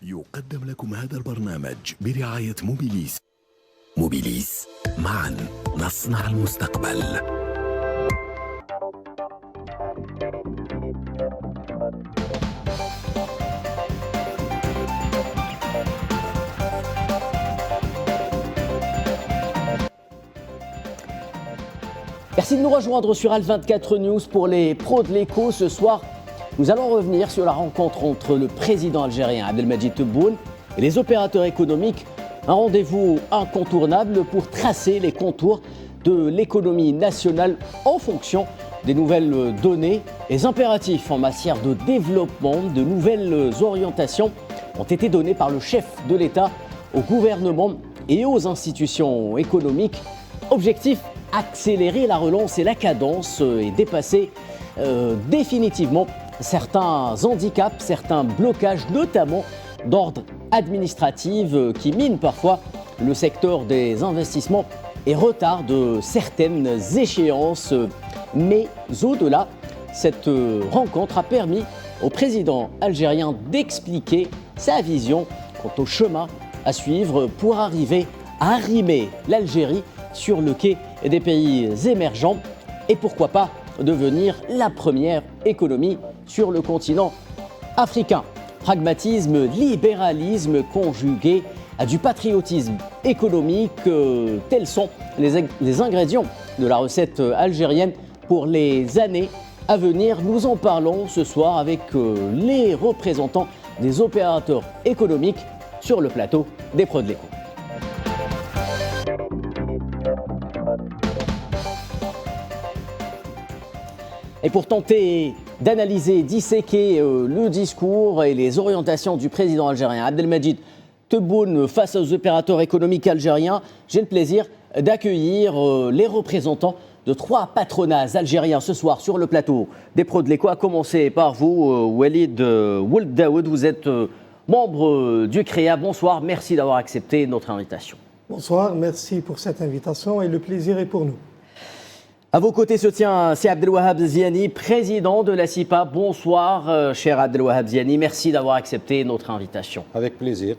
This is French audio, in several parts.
يقدم لكم هذا البرنامج برعاية موبيليس. موبيليس، معا نصنع المستقبل. Merci de nous rejoindre sur Al24 News pour les pros de l'écho. Ce soir, nous allons revenir sur la rencontre entre le président algérien Abdelmadjid Tebboune et les opérateurs économiques. Un rendez-vous incontournable pour tracer les contours de l'économie nationale en fonction des nouvelles données. Les impératifs en matière de développement, de nouvelles orientations ont été donnés par le chef de l'État au gouvernement et aux institutions économiques. Objectif: accélérer la relance et la cadence et dépasser définitivement certains handicaps, certains blocages, notamment d'ordre administratif qui minent parfois le secteur des investissements et retardent certaines échéances. Mais au-delà, cette rencontre a permis au président algérien d'expliquer sa vision quant au chemin à suivre pour arriver à arrimer l'Algérie sur le quai des pays émergents et pourquoi pas devenir la première économie sur le continent africain. Pragmatisme, libéralisme conjugué à du patriotisme économique, tels sont les ingrédients de la recette algérienne pour les années à venir. Nous en parlons ce soir avec les représentants des opérateurs économiques sur le plateau des Pros de l'écho. Et pour tenter d'analyser, disséquer le discours et les orientations du président algérien Abdelmadjid Tebboune face aux opérateurs économiques algériens, j'ai le plaisir d'accueillir les représentants de 3 patronats algériens ce soir sur le plateau des Pros de l'écho, à commencer par vous, Walid Ould Daoud. Vous êtes membre du CREA. Bonsoir, merci d'avoir accepté notre invitation. Bonsoir, merci pour cette invitation et le plaisir est pour nous. À vos côtés se tient Si Abdelwahab Ziani, président de la CIPA. Bonsoir, cher Abdelwahab Ziani. Merci d'avoir accepté notre invitation. Avec plaisir.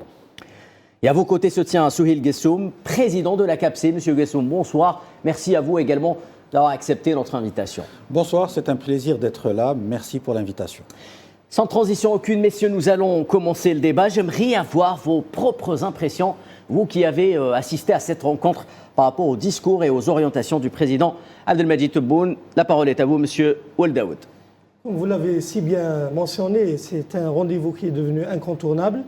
Et à vos côtés se tient Souhil Guessoum, président de la CAPC. Monsieur Guessoum, bonsoir. Merci à vous également d'avoir accepté notre invitation. Bonsoir, c'est un plaisir d'être là. Merci pour l'invitation. Sans transition aucune, messieurs, nous allons commencer le débat. J'aimerais avoir vos propres impressions, vous qui avez assisté à cette rencontre par rapport au discours et aux orientations du président Abdelmadjid Tebboune. La parole est à vous, monsieur Ould Daoud. Vous l'avez si bien mentionné, c'est un rendez-vous qui est devenu incontournable.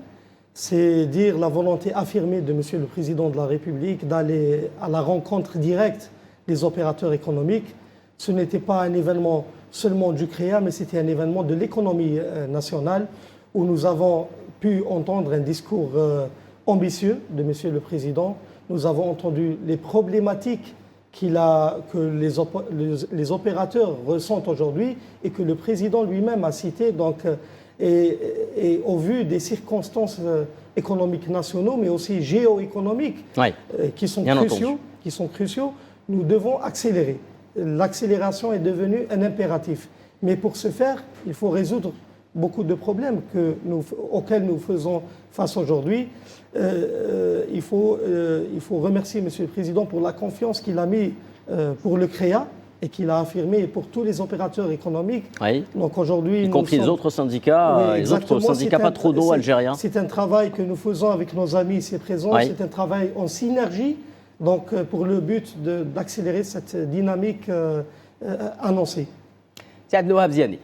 C'est dire la volonté affirmée de monsieur le président de la République d'aller à la rencontre directe des opérateurs économiques. Ce n'était pas un événement seulement du CREA, mais c'était un événement de l'économie nationale où nous avons pu entendre un discours ambitieux de monsieur le président. Nous avons entendu les problématiques que les opérateurs ressentent aujourd'hui et que le président lui-même a citées. Donc, et au vu des circonstances économiques nationaux, mais aussi géoéconomiques, qui sont cruciaux, nous devons accélérer. L'accélération est devenue un impératif. Mais pour ce faire, il faut résoudre beaucoup de problèmes auxquels nous faisons face aujourd'hui. Il faut remercier M. le Président pour la confiance qu'il a mis pour le CREA et qu'il a affirmé pour tous les opérateurs économiques. Oui. Donc aujourd'hui, y compris les autres syndicats, oui, les autres syndicats patronaux algériens. C'est un travail que nous faisons avec nos amis ici présents. Oui. C'est un travail en synergie, donc pour le but d'accélérer cette dynamique annoncée. C'est Abdelwahab Ziani.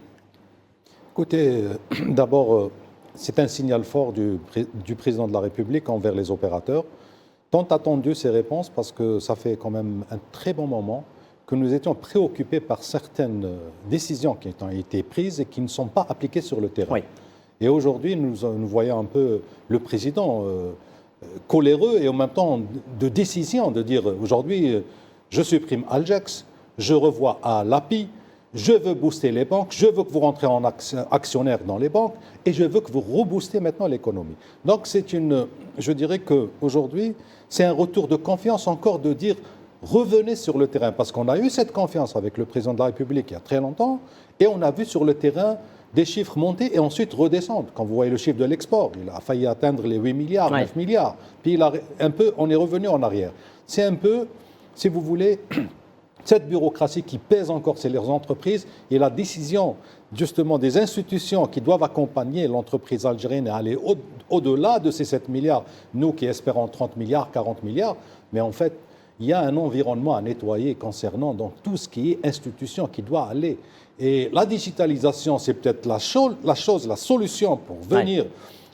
Écoutez, d'abord, c'est un signal fort du président de la République envers les opérateurs. Tant attendu ces réponses parce que ça fait quand même un très bon moment que nous étions préoccupés par certaines décisions qui ont été prises et qui ne sont pas appliquées sur le terrain. Oui. Et aujourd'hui, nous voyons un peu le président coléreux et en même temps de décision, de dire aujourd'hui, je supprime Algex, je revois à l'API, je veux booster les banques, je veux que vous rentrez en actionnaire dans les banques et je veux que vous reboostez maintenant l'économie. Donc je dirais qu'aujourd'hui, c'est un retour de confiance encore de dire revenez sur le terrain parce qu'on a eu cette confiance avec le président de la République il y a très longtemps et on a vu sur le terrain des chiffres monter et ensuite redescendre. Quand vous voyez le chiffre de l'export, il a failli atteindre les 8 milliards, 9 milliards. Puis on est revenu en arrière. C'est un peu, si vous voulez, cette bureaucratie qui pèse encore sur les entreprises et la décision justement des institutions qui doivent accompagner l'entreprise algérienne et aller au-delà de ces 7 milliards, nous qui espérons 30 milliards, 40 milliards, mais en fait, il y a un environnement à nettoyer concernant donc, tout ce qui est institution qui doit aller. Et la digitalisation, c'est peut-être la solution pour venir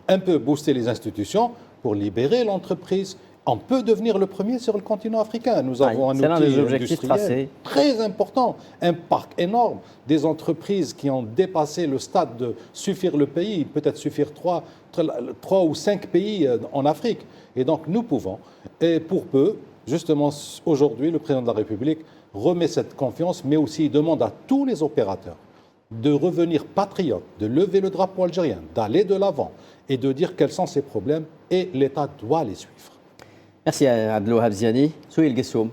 un peu booster les institutions, pour libérer l'entreprise. On peut devenir le premier sur le continent africain. Nous avons un outil industriel très important, un parc énorme, des entreprises qui ont dépassé le stade de suffire le pays, peut-être suffire 3 ou 5 pays en Afrique. Et donc nous pouvons, et pour peu, justement aujourd'hui, le président de la République remet cette confiance, mais aussi demande à tous les opérateurs de revenir patriotes, de lever le drapeau algérien, d'aller de l'avant et de dire quels sont ses problèmes, et l'État doit les suivre. Merci Abdelwahab Ziani. Souhil Gessoum.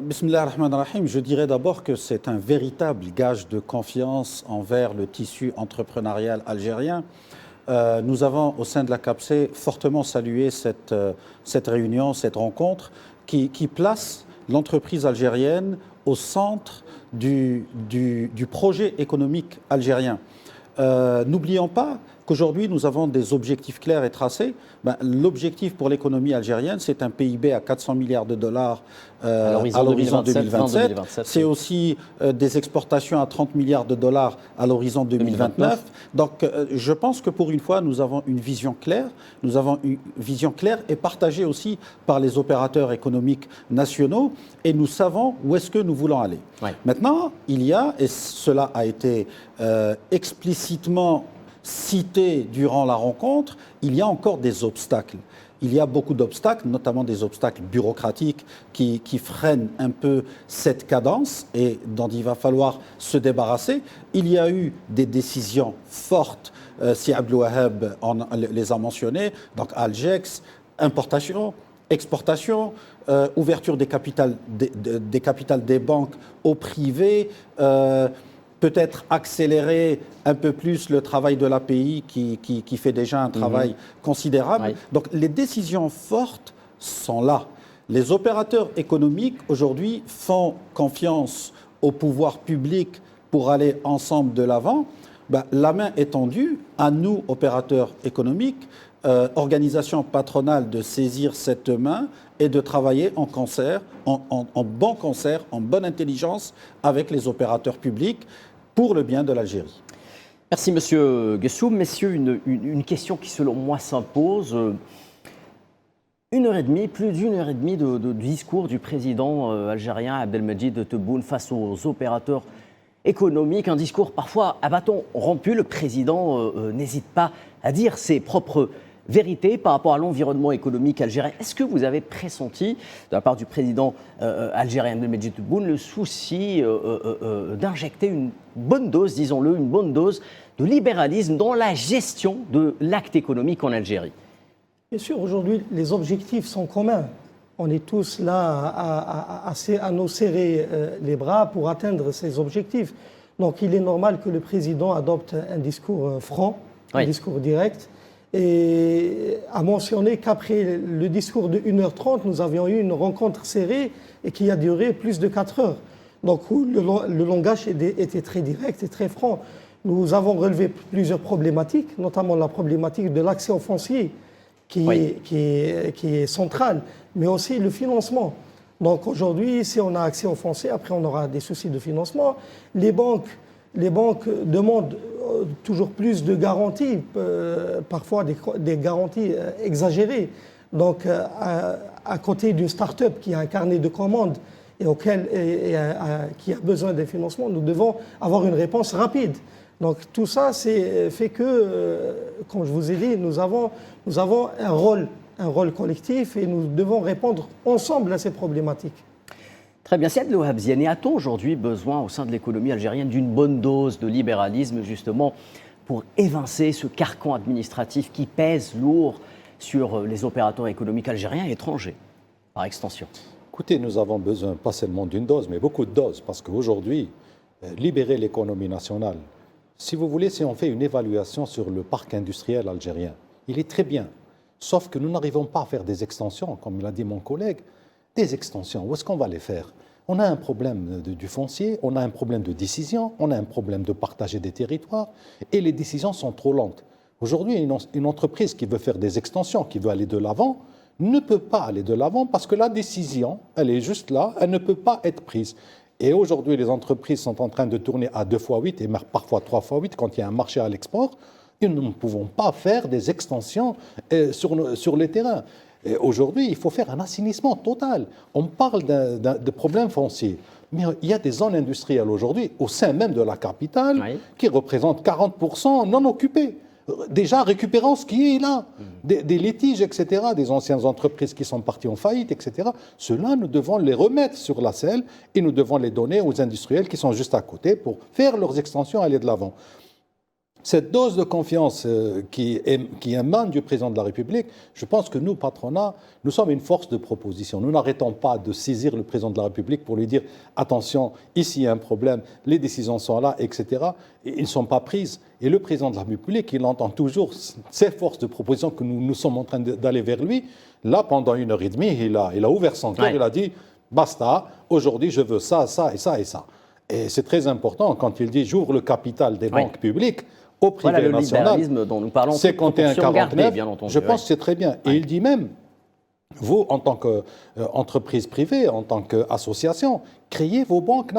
Bismillah ar-Rahman ar-Rahim. Je dirais d'abord que c'est un véritable gage de confiance envers le tissu entrepreneurial algérien. Nous avons, au sein de la CAPSE, fortement salué cette réunion, cette rencontre qui place l'entreprise algérienne au centre du projet économique algérien. N'oublions pas qu'aujourd'hui, nous avons des objectifs clairs et tracés. L'objectif pour l'économie algérienne, c'est un PIB à 400 milliards de dollars à l'horizon 2027. C'est aussi des exportations à 30 milliards de dollars à l'horizon 2029. Donc, je pense que pour une fois, nous avons une vision claire. Nous avons une vision claire et partagée aussi par les opérateurs économiques nationaux. Et nous savons où est-ce que nous voulons aller. Maintenant, il y a, et cela a été explicitement cité durant la rencontre, il y a encore des obstacles. Il y a beaucoup d'obstacles, notamment des obstacles bureaucratiques qui freinent un peu cette cadence et dont il va falloir se débarrasser. Il y a eu des décisions fortes, si Abdelwahab les a mentionnées, donc Algex, importation, exportation, ouverture des capitales des banques au privé, peut-être accélérer un peu plus le travail de l'API qui fait déjà un travail considérable. Donc les décisions fortes sont là. Les opérateurs économiques aujourd'hui font confiance au pouvoir public pour aller ensemble de l'avant. La main est tendue à nous, opérateurs économiques, organisations patronales, de saisir cette main et de travailler en concert, en bon concert, en bonne intelligence avec les opérateurs publics pour le bien de l'Algérie. Merci Monsieur Gessoum. Messieurs, une question qui selon moi s'impose. 1h30, plus d'1h30 de discours du président algérien Abdelmajid Tebboune face aux opérateurs économiques. Un discours parfois à bâton rompu. Le président n'hésite pas à dire ses propres vérités par rapport à l'environnement économique algérien. Est-ce que vous avez pressenti, de la part du président algérien Abdelmajid Tebboune, le souci d'injecter une bonne dose, disons-le, une bonne dose de libéralisme dans la gestion de l'acte économique en Algérie? Bien sûr, aujourd'hui, les objectifs sont communs. On est tous là à nous serrer les bras pour atteindre ces objectifs. Donc, il est normal que le président adopte un discours franc, un discours direct. Et à mentionner qu'après le discours de 1h30, nous avions eu une rencontre serrée et qui a duré plus de 4 heures. Donc, où le langage était très direct et très franc. Nous avons relevé plusieurs problématiques, notamment la problématique de l'accès au foncier, qui est centrale, mais aussi le financement. Donc aujourd'hui, si on a accès au foncier, après on aura des soucis de financement. Les banques demandent toujours plus de garanties, parfois des garanties exagérées. Donc à côté d'une start-up qui a un carnet de commandes et qui a besoin de financement, nous devons avoir une réponse rapide. Donc tout ça fait que, comme je vous ai dit, nous avons un rôle collectif et nous devons répondre ensemble à ces problématiques. Très bien. Siad Louhab Ziani, a-t-on aujourd'hui besoin au sein de l'économie algérienne d'une bonne dose de libéralisme justement pour évincer ce carcan administratif qui pèse lourd sur les opérateurs économiques algériens et étrangers, par extension? Écoutez, nous avons besoin pas seulement d'une dose, mais beaucoup de doses, parce qu'aujourd'hui, libérer l'économie nationale Si vous voulez, si on fait une évaluation sur le parc industriel algérien, il est très bien. Sauf que nous n'arrivons pas à faire des extensions, comme l'a dit mon collègue. Des extensions, où est-ce qu'on va les faire? On a un problème du foncier, on a un problème de décision, on a un problème de partager des territoires, et les décisions sont trop lentes. Aujourd'hui, une entreprise qui veut faire des extensions, qui veut aller de l'avant, ne peut pas aller de l'avant parce que la décision, elle est juste là, elle ne peut pas être prise. Et aujourd'hui, les entreprises sont en train de tourner à 2x8 et parfois 3x8 quand il y a un marché à l'export. Et nous ne pouvons pas faire des extensions sur les terrains. Aujourd'hui, il faut faire un assainissement total. On parle de problèmes fonciers. Mais il y a des zones industrielles aujourd'hui, au sein même de la capitale, qui représentent 40% non occupés. Déjà récupérant ce qui est là, des litiges, etc., des anciennes entreprises qui sont parties en faillite, etc. Ceux-là, nous devons les remettre sur la selle et nous devons les donner aux industriels qui sont juste à côté pour faire leurs extensions et aller de l'avant. Cette dose de confiance qui émane du président de la République, je pense que nous, patronat, nous sommes une force de proposition. Nous n'arrêtons pas de saisir le président de la République pour lui dire « Attention, ici il y a un problème, les décisions sont là, etc. » Et ils ne sont pas prises. Et le président de la République, il entend toujours ces forces de proposition que nous sommes en train d'aller vers lui. Là, pendant 1h30, il a ouvert son cœur, il a dit « Basta, aujourd'hui je veux ça, ça et ça et ça. » Et c'est très important quand il dit « J'ouvre le capital des banques publiques ». Au privé le national, libéralisme dont nous parlons, 51-49, bien entendu. Je pense que c'est très bien. Et il dit même, vous, en tant qu'entreprise privée, en tant qu'association, créez vos banques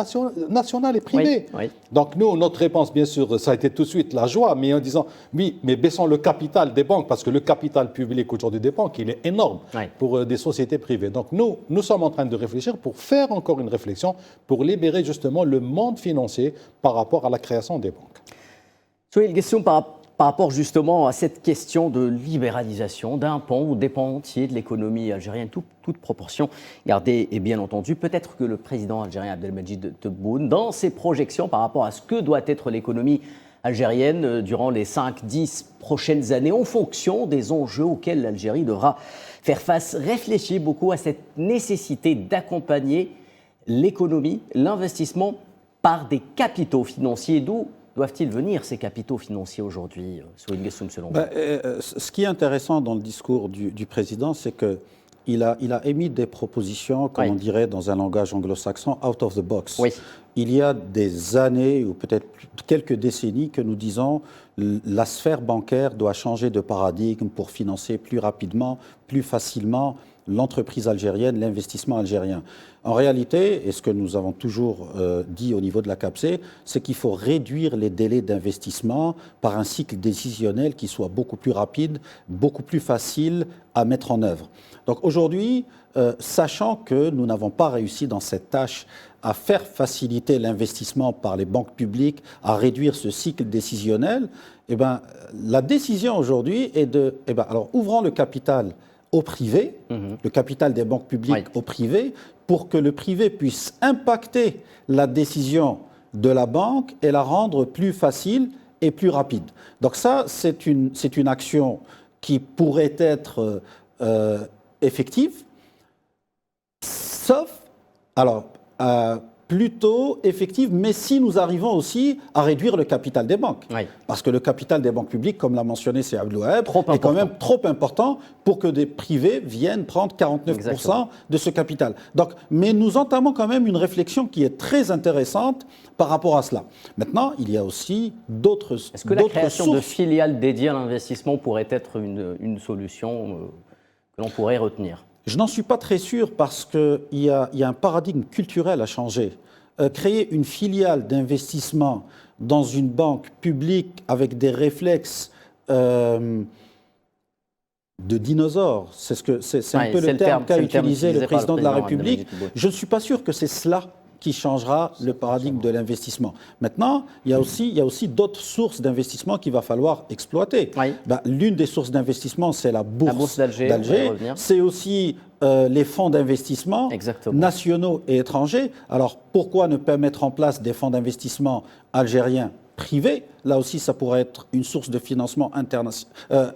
nationales et privées. Donc nous, notre réponse, bien sûr, ça a été tout de suite la joie, mais en disant, oui, mais baissons le capital des banques, parce que le capital public aujourd'hui des banques, il est énorme pour des sociétés privées. Donc nous sommes en train de réfléchir pour faire encore une réflexion, pour libérer justement le monde financier par rapport à la création des banques. Une question par rapport justement à cette question de libéralisation d'un pan ou des pans entiers de l'économie algérienne, toute proportion gardée et bien entendu. Peut-être que le président algérien Abdelmadjid Tebboune, dans ses projections par rapport à ce que doit être l'économie algérienne durant les 5-10 prochaines années, en fonction des enjeux auxquels l'Algérie devra faire face, réfléchit beaucoup à cette nécessité d'accompagner l'économie, l'investissement par des capitaux financiers, d'où doivent-ils venir, ces capitaux financiers aujourd'hui, Souhine Gessoum, selon vous? Ce qui est intéressant dans le discours du président, c'est qu'il a émis des propositions, comme on dirait dans un langage anglo-saxon, out of the box. Il y a des années, ou peut-être quelques décennies, que nous disons la sphère bancaire doit changer de paradigme pour financer plus rapidement, plus facilement l'entreprise algérienne, l'investissement algérien. En réalité, et ce que nous avons toujours dit au niveau de la CAPSE, c'est qu'il faut réduire les délais d'investissement par un cycle décisionnel qui soit beaucoup plus rapide, beaucoup plus facile à mettre en œuvre. Donc aujourd'hui, sachant que nous n'avons pas réussi dans cette tâche à faire faciliter l'investissement par les banques publiques, à réduire ce cycle décisionnel, la décision aujourd'hui est alors ouvrons le capital au privé, le capital des banques publiques au privé, pour que le privé puisse impacter la décision de la banque et la rendre plus facile et plus rapide. Donc ça, c'est une action qui pourrait être effective, sauf, plutôt effective, mais si nous arrivons aussi à réduire le capital des banques. Parce que le capital des banques publiques, comme l'a mentionné c'est Abdelouaheb, est quand même trop important pour que des privés viennent prendre 49% de ce capital. Donc, mais nous entamons quand même une réflexion qui est très intéressante par rapport à cela. Maintenant, il y a aussi d'autres sources. Est-ce que la création de filiales dédiées à l'investissement pourrait être une solution que l'on pourrait retenir ? Je n'en suis pas très sûr parce qu'il y a un paradigme culturel à changer. Créer une filiale d'investissement dans une banque publique avec des réflexes de dinosaures, c'est un peu le terme qu'a utilisé le président de la République. Je ne suis pas sûr que c'est cela qui changera le paradigme de l'investissement. Maintenant, il y a aussi d'autres sources d'investissement qu'il va falloir exploiter. L'une des sources d'investissement, c'est la bourse d'Alger. C'est aussi les fonds d'investissement nationaux et étrangers. Alors, pourquoi ne pas mettre en place des fonds d'investissement algériens privés? Là aussi, ça pourrait être une source de financement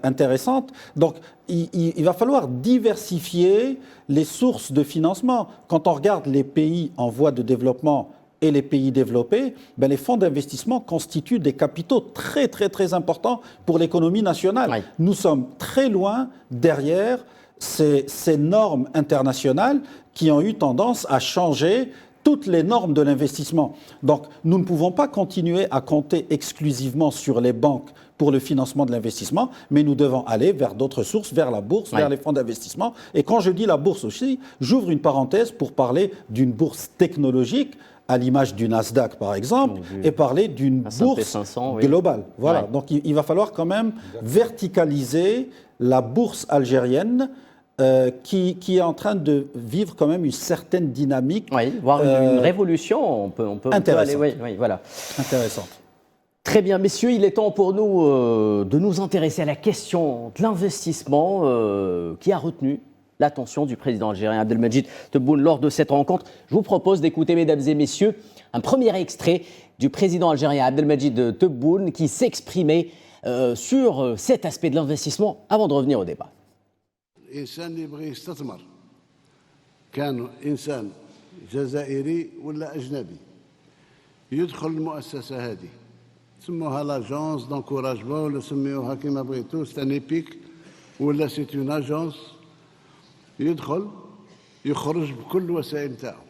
intéressante. Donc, il va falloir diversifier les sources de financement. Quand on regarde les pays en voie de développement et les pays développés, les fonds d'investissement constituent des capitaux très, très, très importants pour l'économie nationale. Oui. Nous sommes très loin derrière ces normes internationales qui ont eu tendance à changer toutes les normes de l'investissement. Donc, nous ne pouvons pas continuer à compter exclusivement sur les banques pour le financement de l'investissement, mais nous devons aller vers d'autres sources, vers la bourse, vers les fonds d'investissement. Et quand je dis la bourse aussi, j'ouvre une parenthèse pour parler d'une bourse technologique, à l'image du Nasdaq par exemple, et parler d'une bourse 500, globale. Voilà. Ouais. Donc, il va falloir quand même verticaliser la bourse algérienne, qui est en train de vivre quand même une certaine dynamique. Oui, voire une révolution, on peut aller, oui, voilà. Intéressante. Très bien, messieurs, il est temps pour nous de nous intéresser à la question de l'investissement qui a retenu l'attention du président algérien Abdelmadjid Tebboune lors de cette rencontre. Je vous propose d'écouter, mesdames et messieurs, un premier extrait du président algérien Abdelmadjid Tebboune qui s'exprimait sur cet aspect de l'investissement avant de revenir au débat. إنسان يبغي يستثمر كان إنسان جزائري ولا أجنبي يدخل المؤسسة هذه سموها لاجونس دونكوراجمون ولا سميوها كيما بغيتو ستان إيبيك ولا سيت اون اجونس يدخل يخرج بكل الوسائل تاعو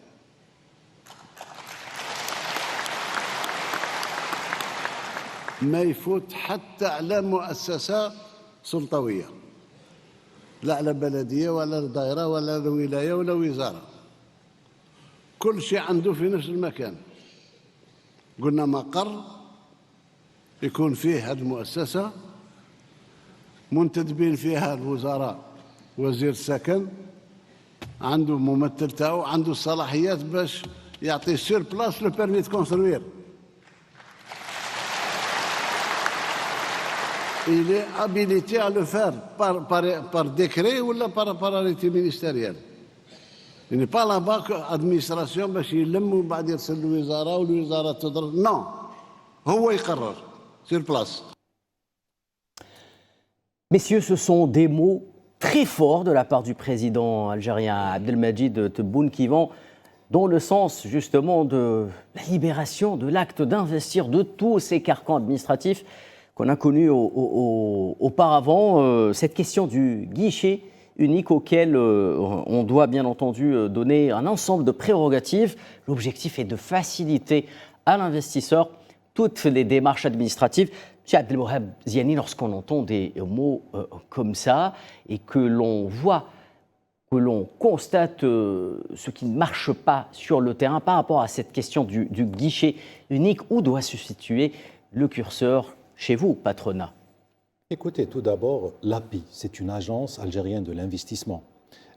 ما يفوت حتى على مؤسسة سلطوية لا على بلدية ولا دائرة ولا ولاية ولا وزارة كل شيء عنده في نفس المكان قلنا مقر يكون فيه هذه المؤسسة منتدبين فيها الوزراء وزير السكن عنده ممثل تاعو عنده الصلاحيات باش يعطي سير بلاس لو بيرمي دو كونستروير il est habilité à le faire par décret ou par arrêté ministériel. Il n'est pas là-bas qu'administration باش يلم وبعد يرسل الوزارة والوزارة تضرب. Non, هو يقرر sur place. Messieurs, ce sont des mots très forts de la part du président algérien Abdelmadjid Tebboune qui vont dans le sens justement de la libération, de l'acte d'investir, de tous ces carcans administratifs qu'on a connus auparavant. Cette question du guichet unique auquel on doit bien entendu donner un ensemble de prérogatives. L'objectif est de faciliter à l'investisseur toutes les démarches administratives. M. Abdelmohab Ziani, lorsqu'on entend des mots comme ça et que l'on voit, que l'on constate ce qui ne marche pas sur le terrain par rapport à cette question du guichet unique, où doit se situer le curseur chez vous, patronat? Écoutez, tout d'abord, l'API, c'est une agence algérienne de l'investissement.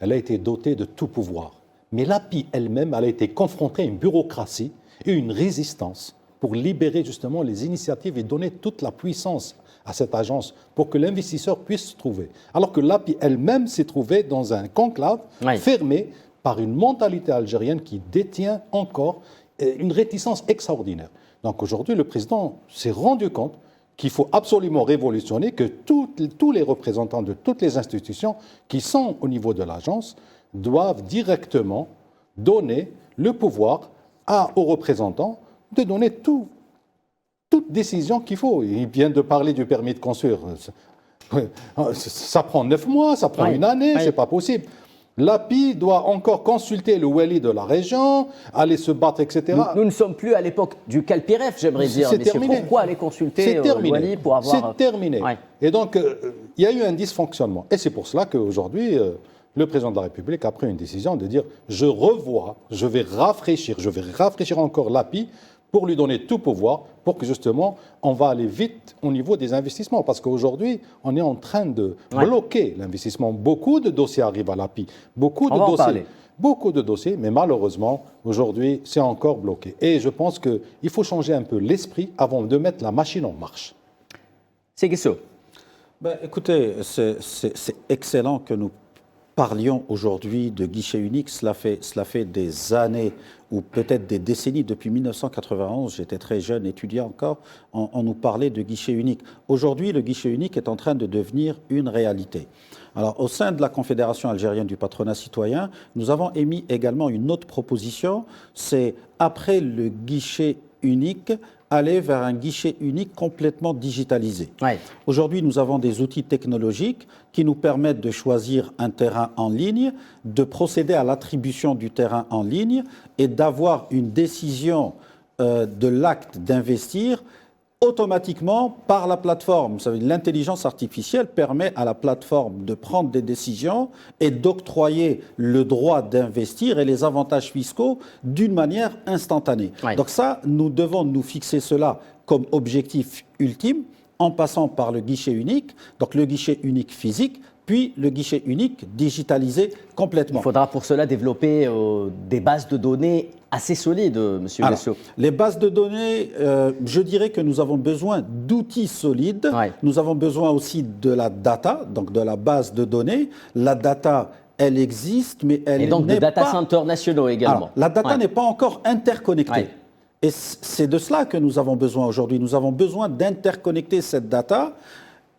Elle a été dotée de tout pouvoir. Mais l'API elle-même, elle a été confrontée à une bureaucratie et une résistance pour libérer justement les initiatives et donner toute la puissance à cette agence pour que l'investisseur puisse se trouver. Alors que l'API elle-même s'est trouvée dans un conclave fermé par une mentalité algérienne qui détient encore une réticence extraordinaire. Donc aujourd'hui, le président s'est rendu compte qu'il faut absolument révolutionner, que tous les représentants de toutes les institutions qui sont au niveau de l'agence doivent directement donner le pouvoir aux représentants de donner toute décision qu'il faut. Il vient de parler du permis de construire. Ça prend 9 mois, ça prend une année, c'est pas possible. L'API doit encore consulter le wali de la région, aller se battre, etc. Nous ne sommes plus à l'époque du Calpiref, j'aimerais dire. C'est terminé. Pourquoi aller consulter le wali pour avoir... C'est terminé. Et donc, il y a eu un dysfonctionnement. Et c'est pour cela qu'aujourd'hui, le président de la République a pris une décision de dire « je vais rafraîchir encore l'API pour lui donner tout pouvoir, pour que justement, on va aller vite au niveau des investissements. » Parce qu'aujourd'hui, on est en train de bloquer l'investissement. Beaucoup de dossiers arrivent à l'API. Beaucoup de dossiers, mais malheureusement, aujourd'hui, c'est encore bloqué. Et je pense qu'il faut changer un peu l'esprit avant de mettre la machine en marche. C'est que ça. Écoutez, c'est excellent que nous parlions aujourd'hui de guichet unique, cela fait des années ou peut-être des décennies. Depuis 1991, j'étais très jeune étudiant encore, on nous parlait de guichet unique. Aujourd'hui, le guichet unique est en train de devenir une réalité. Alors, au sein de la Confédération algérienne du patronat citoyen, nous avons émis également une autre proposition, c'est après le guichet unique, aller vers un guichet unique complètement digitalisé. Ouais. Aujourd'hui, nous avons des outils technologiques qui nous permettent de choisir un terrain en ligne, de procéder à l'attribution du terrain en ligne et d'avoir une décision de l'acte d'investir automatiquement par la plateforme. Vous savez, l'intelligence artificielle permet à la plateforme de prendre des décisions et d'octroyer le droit d'investir et les avantages fiscaux d'une manière instantanée. Ouais. Donc ça, nous devons nous fixer cela comme objectif ultime en passant par le guichet unique, donc le guichet unique physique, puis le guichet unique digitalisé complètement. Il faudra pour cela développer des bases de données assez solides, Monsieur Gassou. Les bases de données, je dirais que nous avons besoin d'outils solides. Ouais. Nous avons besoin aussi de la data, donc de la base de données. La data, elle existe, mais elle n'est pas... Et donc de data centers nationaux également. Alors, la data n'est pas encore interconnectée. Ouais. Et c'est de cela que nous avons besoin aujourd'hui. Nous avons besoin d'interconnecter cette data.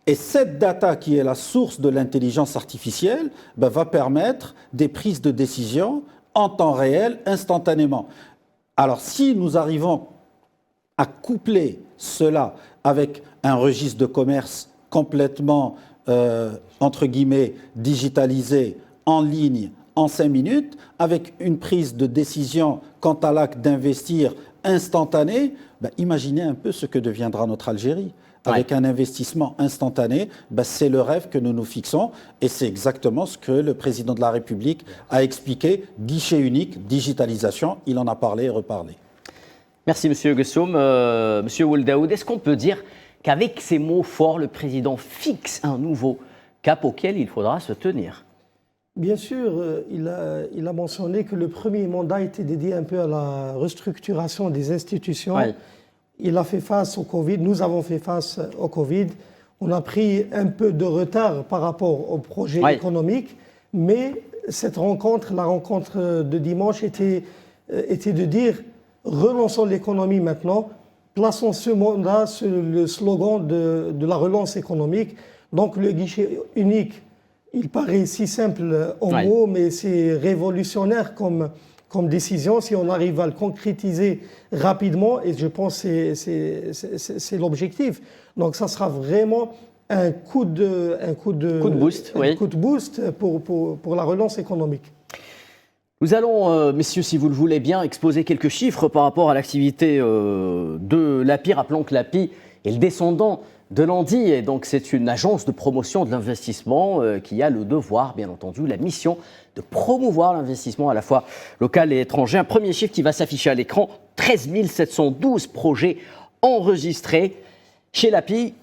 Et cette data, qui est la source de l'intelligence artificielle, va permettre des prises de décision en temps réel, instantanément. Alors, si nous arrivons à coupler cela avec un registre de commerce complètement, entre guillemets, digitalisé, en ligne, en 5 minutes, avec une prise de décision quant à l'acte d'investir instantané, imaginez un peu ce que deviendra notre Algérie. Avec un investissement instantané, c'est le rêve que nous nous fixons et c'est exactement ce que le président de la République a expliqué, guichet unique, digitalisation, il en a parlé et reparlé. Merci Monsieur Gessoum. Monsieur Wouldaoud, est-ce qu'on peut dire qu'avec ces mots forts, le président fixe un nouveau cap auquel il faudra se tenir? Bien sûr, il a mentionné que le premier mandat était dédié un peu à la restructuration des institutions. Ouais. Il a fait face au Covid, nous avons fait face au Covid. On a pris un peu de retard par rapport au projet économique, mais cette rencontre, la rencontre de dimanche était de dire relançons l'économie maintenant, plaçons ce mandat sur le slogan de la relance économique. Donc le guichet unique, il paraît si simple en mots, mais c'est révolutionnaire comme décision, si on arrive à le concrétiser rapidement, et je pense que c'est l'objectif. Donc ça sera vraiment un coup de boost pour la relance économique. Nous allons, messieurs, si vous le voulez bien, exposer quelques chiffres par rapport à l'activité de l'API. Rappelons que l'API est le descendant de l'ANDI, et donc c'est une agence de promotion de l'investissement qui a le devoir, bien entendu, la mission de promouvoir l'investissement à la fois local et étranger. Un premier chiffre qui va s'afficher à l'écran, 13 712 projets enregistrés chez l'API.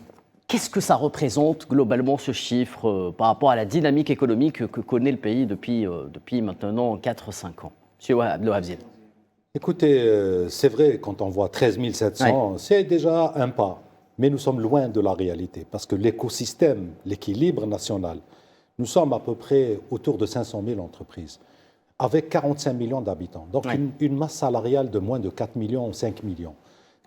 Qu'est-ce que ça représente globalement ce chiffre par rapport à la dynamique économique que connaît le pays depuis maintenant 4-5 ans? Monsieur Abdelwahab. Écoutez, c'est vrai, quand on voit 13 700, c'est déjà un pas. Mais nous sommes loin de la réalité, parce que l'écosystème, l'équilibre national, nous sommes à peu près autour de 500 000 entreprises, avec 45 millions d'habitants. Donc une masse salariale de moins de 4 millions ou 5 millions.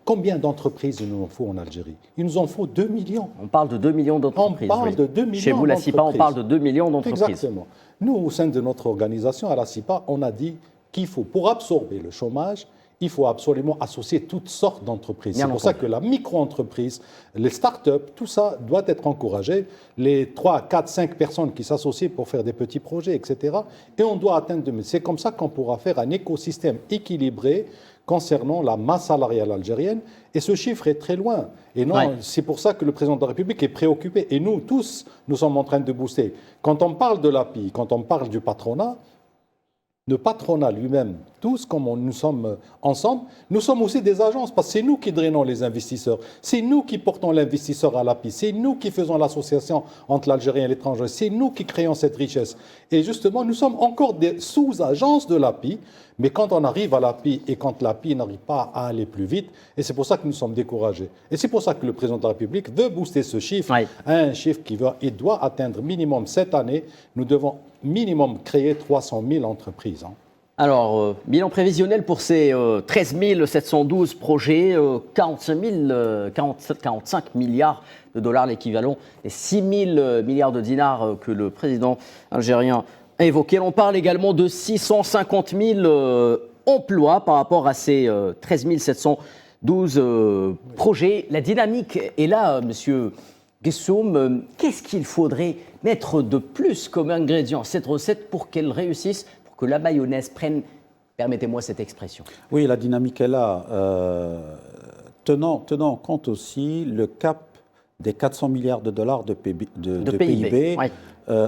Combien d'entreprises il nous en faut en Algérie? Il nous en faut 2 millions. On parle de 2 millions d'entreprises. On parle de 2 millions. Chez vous, la CIPA, on parle de 2 millions d'entreprises. Exactement. Nous, au sein de notre organisation, à la CIPA, on a dit qu'il faut, pour absorber le chômage, il faut absolument associer toutes sortes d'entreprises. C'est pour ça que la micro-entreprise, les start-up, tout ça doit être encouragé. Les 3, 4, 5 personnes qui s'associent pour faire des petits projets, etc. Et on doit atteindre... C'est comme ça qu'on pourra faire un écosystème équilibré concernant la masse salariale algérienne. Et ce chiffre est très loin. Et non, c'est pour ça que le président de la République est préoccupé. Et nous, tous, nous sommes en train de booster. Quand on parle de l'API, quand on parle du patronat, le patronat lui-même, tous comme nous sommes ensemble, nous sommes aussi des agences, parce que c'est nous qui drainons les investisseurs, c'est nous qui portons l'investisseur à l'API, c'est nous qui faisons l'association entre l'Algérie et l'étranger, c'est nous qui créons cette richesse. Et justement, nous sommes encore des sous-agences de l'API, mais quand on arrive à l'API et quand l'API n'arrive pas à aller plus vite, et c'est pour ça que nous sommes découragés. Et c'est pour ça que le président de la République veut booster ce chiffre à un chiffre il doit atteindre minimum cette année. Nous devons minimum créer 300 000 entreprises. Hein. Alors, bilan prévisionnel pour ces 13 712 projets, 45 milliards de dollars, l'équivalent des 6 000 milliards de dinars que le président algérien a évoqué. On parle également de 650 000 emplois par rapport à ces 13 712 projets. La dynamique est là, monsieur Gessoum. Qu'est-ce qu'il faudrait mettre de plus comme ingrédient à cette recette pour qu'elle réussisse, pour que la mayonnaise prenne, permettez-moi cette expression? Oui, la dynamique est là. Tenant en compte aussi le cap des 400 milliards de dollars de PIB. Ouais.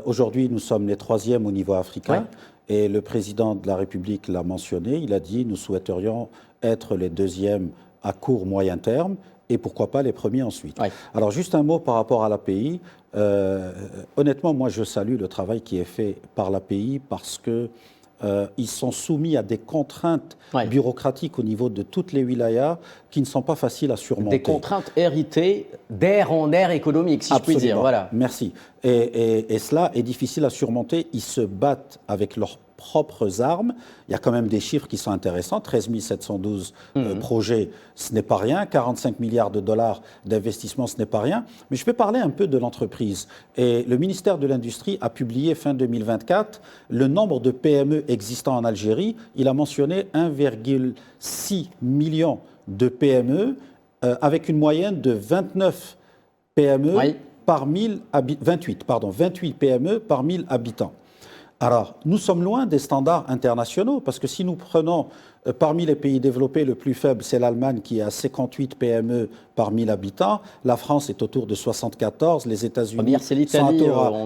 Aujourd'hui, nous sommes les troisièmes au niveau africain. Ouais. Et le président de la République l'a mentionné. Il a dit nous souhaiterions être les deuxièmes à court, moyen terme. Et pourquoi pas les premiers ensuite. Ouais. Alors, juste un mot par rapport à l'API. Honnêtement, moi, je salue le travail qui est fait par l'API parce que ils sont soumis à des contraintes bureaucratiques au niveau de toutes les wilayas qui ne sont pas faciles à surmonter. Des contraintes héritées d'air en air économique, si Absolument. Je puis dire. Voilà. Merci. Et cela est difficile à surmonter. Ils se battent avec leurs propres armes. Il y a quand même des chiffres qui sont intéressants. 13 712 projets, ce n'est pas rien. 45 milliards de dollars d'investissement, ce n'est pas rien. Mais je vais parler un peu de l'entreprise. Et le ministère de l'Industrie a publié fin 2024 le nombre de PME existants en Algérie. Il a mentionné 1,6 million de PME avec une moyenne de 29 PME par 1000 28 PME par 1000 habitants. Alors, nous sommes loin des standards internationaux, parce que si nous prenons parmi les pays développés, le plus faible, c'est l'Allemagne qui est à 58 PME par 1000 habitants, la France est autour de 74, les États-Unis sont à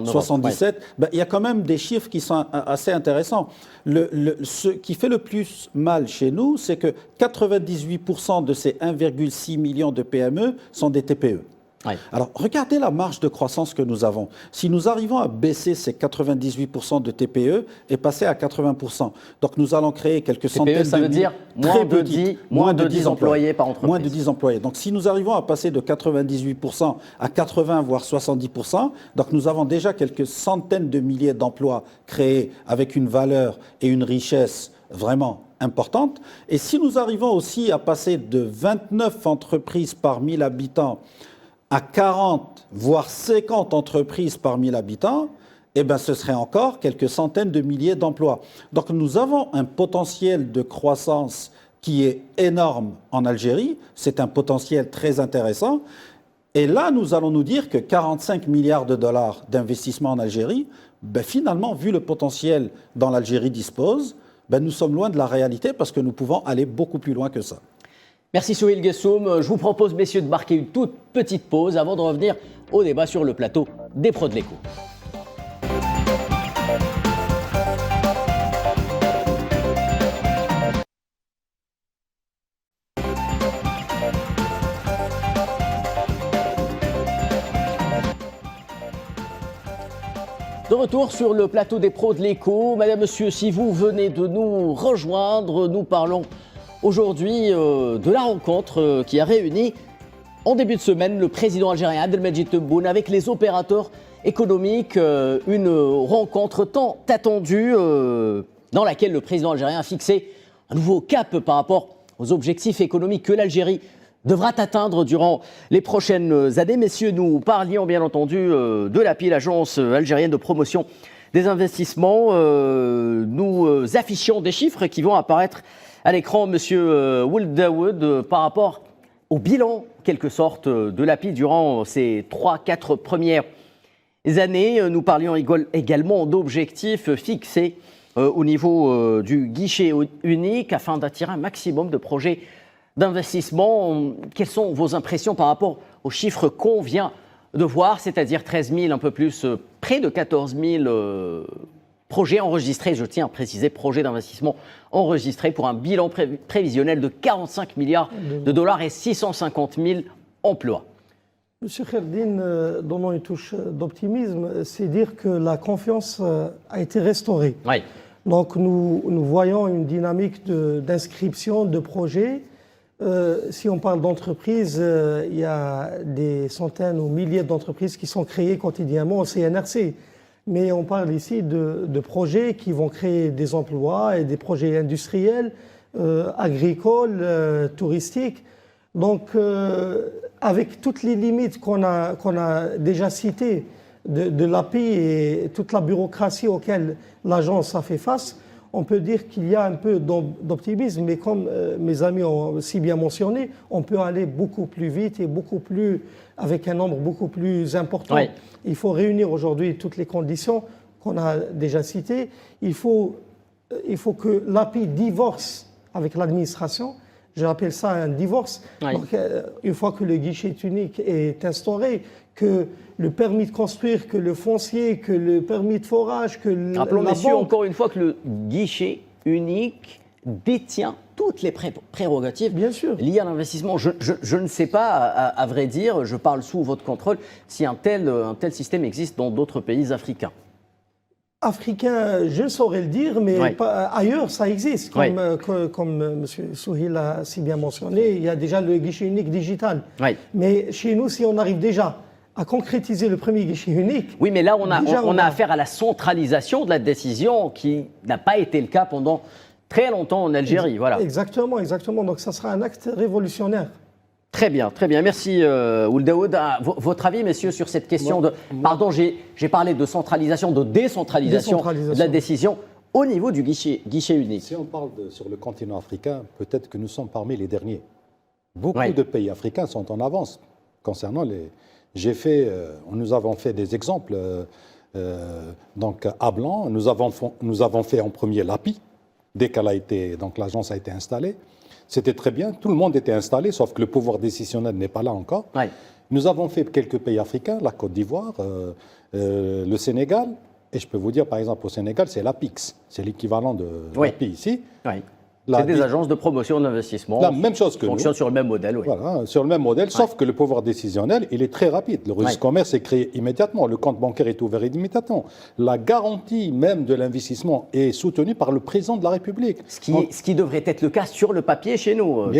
77. Ben, il y a quand même des chiffres qui sont assez intéressants. Ce qui fait le plus mal chez nous, c'est que 98% de ces 1,6 million de PME sont des TPE. Oui. Alors, regardez la marge de croissance que nous avons. Si nous arrivons à baisser ces 98% de TPE et passer à 80%, donc nous allons créer quelques centaines de milliers. Ça veut dire moins de 10 employés par entreprise. Moins de 10 employés. Donc, si nous arrivons à passer de 98% à 80, voire 70%, donc nous avons déjà quelques centaines de milliers d'emplois créés avec une valeur et une richesse vraiment importante. Et si nous arrivons aussi à passer de 29 entreprises par 1000 habitants à 40, voire 50 entreprises par 1000 habitants, eh bien, ce serait encore quelques centaines de milliers d'emplois. Donc, nous avons un potentiel de croissance qui est énorme en Algérie. C'est un potentiel très intéressant. Et là, nous allons nous dire que 45 milliards de dollars d'investissement en Algérie, ben, finalement, vu le potentiel dont l'Algérie dispose, ben, nous sommes loin de la réalité parce que nous pouvons aller beaucoup plus loin que ça. Merci Souheil Gessoum. Je vous propose, messieurs, de marquer une toute petite pause avant de revenir au débat sur le plateau des pros de l'écho. De retour sur le plateau des pros de l'écho. Madame, monsieur, si vous venez de nous rejoindre, nous parlons aujourd'hui de la rencontre qui a réuni en début de semaine le président algérien Abdelmadjid Tebboune avec les opérateurs économiques, une rencontre tant attendue dans laquelle le président algérien a fixé un nouveau cap par rapport aux objectifs économiques que l'Algérie devra atteindre durant les prochaines années. Messieurs, nous parlions bien entendu de l'API, l'Agence algérienne de promotion des investissements. Nous affichions des chiffres qui vont apparaître à l'écran, monsieur Would Dawood, par rapport au bilan, en quelque sorte, de l'API durant ces 3-4 premières années. Nous parlions également d'objectifs fixés au niveau du guichet unique afin d'attirer un maximum de projets d'investissement. Quelles sont vos impressions par rapport aux chiffres qu'on vient de voir, c'est-à-dire 13 000, un peu plus, près de 14 000 projets enregistrés, je tiens à préciser, projets d'investissement enregistrés pour un bilan prévisionnel de 45 milliards de dollars et 650 000 emplois. Monsieur Kherdine, donnant une touche d'optimisme, c'est dire que la confiance a été restaurée. Oui. Donc nous voyons une dynamique d'inscription de projets. Si on parle d'entreprises, il y a des centaines ou milliers d'entreprises qui sont créées quotidiennement au CNRC. mais on parle ici de projets qui vont créer des emplois et des projets industriels, agricoles, touristiques. Donc, avec toutes les limites qu'on a déjà citées de l'API et toute la bureaucratie auquel l'agence a fait face, on peut dire qu'il y a un peu d'optimisme, mais comme mes amis ont si bien mentionné, on peut aller beaucoup plus vite et avec un nombre beaucoup plus important. Oui. Il faut réunir aujourd'hui toutes les conditions qu'on a déjà citées. Il faut que l'API divorce avec l'administration. Je rappelle ça un divorce. Oui. Donc, une fois que le guichet unique est instauré, que le permis de construire, que le foncier, que le permis de forage, que Rappelons, la messieurs, banque... encore une fois que le guichet unique détient toutes les prérogatives Bien sûr. liées à l'investissement. Je ne sais pas, à vrai dire, je parle sous votre contrôle, si un tel système existe dans d'autres pays africains. Africain, je saurais le dire, mais Oui. ailleurs, ça existe. Comme M. Souhil a si bien mentionné, il y a déjà le guichet unique digital. Oui. Mais chez nous, si on arrive déjà à concrétiser le premier guichet unique... Oui, mais là, on déjà, a affaire à la centralisation de la décision qui n'a pas été le cas pendant très longtemps en Algérie. Voilà. Exactement. Donc ça sera un acte révolutionnaire. Très bien, très bien. Merci, Ould Daoud. Votre avis, messieurs, sur cette question Pardon, j'ai parlé de centralisation, de décentralisation de la décision au niveau du guichet unique. Si on parle sur le continent africain, peut-être que nous sommes parmi les derniers. Beaucoup de pays africains sont en avance concernant les... nous avons fait des exemples. Donc, à Blanc, nous avons fait en premier l'API, dès donc l'agence a été installée. C'était très bien, tout le monde était installé, sauf que le pouvoir décisionnel n'est pas là encore. Oui. Nous avons fait quelques pays africains, la Côte d'Ivoire, le Sénégal, et je peux vous dire, par exemple, au Sénégal, c'est l'APIX, c'est l'équivalent de l'API ici. Oui. C'est des agences de promotion de l'investissement. La même chose que nous. Fonctionnent sur le même modèle, oui. Voilà, sur le même modèle, sauf que le pouvoir décisionnel, il est très rapide. Le registre commerce est créé immédiatement, le compte bancaire est ouvert immédiatement. La garantie même de l'investissement est soutenue par le président de la République. Ce qui devrait être le cas sur le papier chez nous,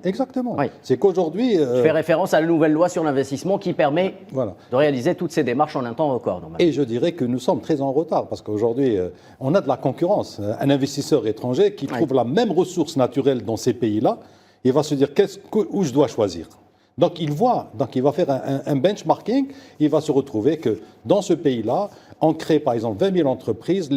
Exactement. Oui. C'est qu'aujourd'hui... Je fais référence à la nouvelle loi sur l'investissement qui permet de réaliser toutes ces démarches en un temps record. Normalement. Et je dirais que nous sommes très en retard, parce qu'aujourd'hui, on a de la concurrence. Un investisseur étranger qui trouve la même ressource naturelle dans ces pays-là, il va se dire où je dois choisir. Donc il va faire un benchmarking, il va se retrouver que dans ce pays-là, on crée par exemple 20 000 entreprises,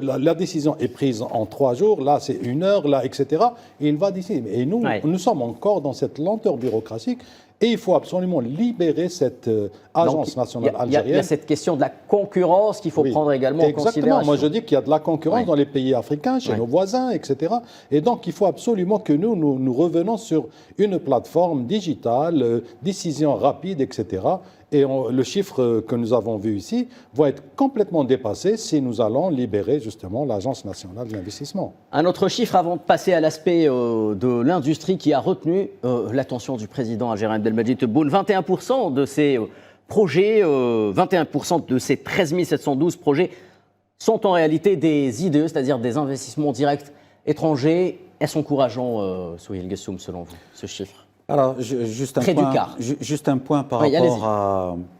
la décision est prise en 3 jours, là c'est 1 heure, là, etc. Et il va décider. Et nous sommes encore dans cette lenteur bureaucratique. Et il faut absolument libérer cette agence nationale algérienne. Il y a cette question de la concurrence qu'il faut prendre également en considération. Exactement. Moi, je dis qu'il y a de la concurrence dans les pays africains, chez nos voisins, etc. Et donc, il faut absolument que nous revenons sur une plateforme digitale, décision rapide, etc. Et le chiffre que nous avons vu ici va être complètement dépassé si nous allons libérer justement l'Agence nationale de l'investissement. Un autre chiffre avant de passer à l'aspect de l'industrie qui a retenu l'attention du président algérien Abdelmadjid Tebboune. 21% de ces projets, 21% de ces 13 712 projets sont en réalité des IDE, c'est-à-dire des investissements directs étrangers. Est-ce encourageant, Souhil Gessoum, selon vous, ce chiffre ? Alors, juste un point par